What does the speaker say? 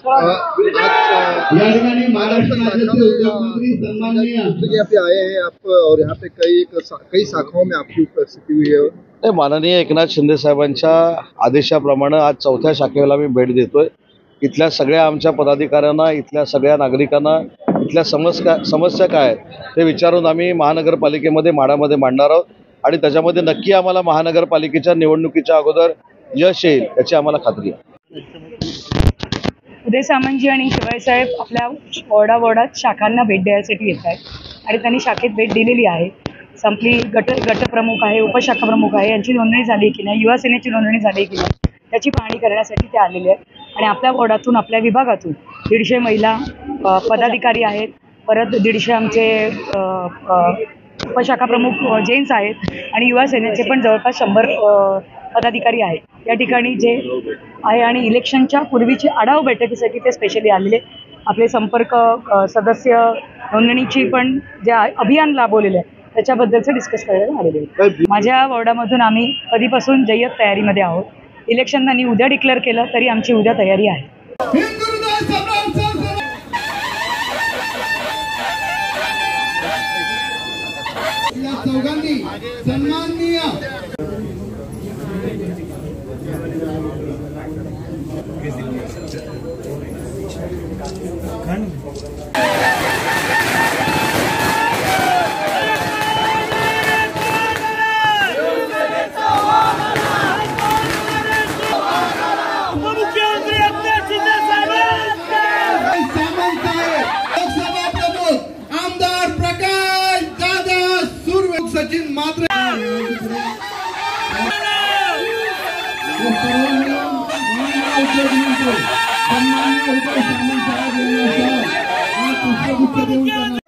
या ठिकाणी महाराष्ट्र राज्याचे उद्योग मंत्री सन्माननीय यहाँ पे आए हैं आप और यहाँ पे कई शाखाओं में आपकी उपस्थिति हुई है। माननीय एकनाथ शिंदे साहेबांच्या आदेशाप्रमाणे आज 4थ्या शाखेला मी भेट देतोय। इथल्या सगळ्या आमच्या पदाधिकाऱ्यांना, इथल्या सगळ्या नागरिकांना इथल्या समस्या काय आहेत ते विचारून आम्ही महानगरपालिकेमध्ये माढामध्ये मांडणार आहोत आणि त्याच्यामध्ये नक्की आम्हाला महानगरपालिकेच्या निवडणुकीच्या अगोदर यश येईल याची आम्हाला खात्री आहे। उदय सामंतजी आणि शिवाय साहेब आपल्या वॉर्डात शाखांना भेट द्यायसाठी येत आहेत आणि त्यांनी शाखेत भेट दिलेली आहे। संपली गटप्रमुख आहे, उपशाखा प्रमुख आहे, यांची नोंदणी झाली की नाही, युवा सेनेची नोंदणी झाली की नाही त्याची पाहणी करण्यासाठी ते आलेले आहेत। आणि आपल्या वॉर्डातून, आपल्या विभागातून 150 महिला पदाधिकारी आहेत, परत 150 आमचे उपशाखा प्रमुख जेन्ट्स आहेत आणि युवा सेनेचे पण जवळपास 100 पदाधिकारी आहेत या ठिकाणी जे आहे। आणि इलेक्शनच्या पूर्वीची आढावा बैठकीसाठी ते स्पेशली आलेले। आपले संपर्क सदस्य नोंदणीची पण जे अभियान राबवलेलं आहे त्याच्याबद्दलचं डिस्कस करायला आलेले आहेत। माझ्या वॉर्डामधून आम्ही कधीपासून जय्यत तयारीमध्ये आहोत। इलेक्शन त्यांनी उद्या डिक्लेअर केलं तरी आमची उद्या तयारी आहे। सन्माननीय सचिन मात्र सन्माननीय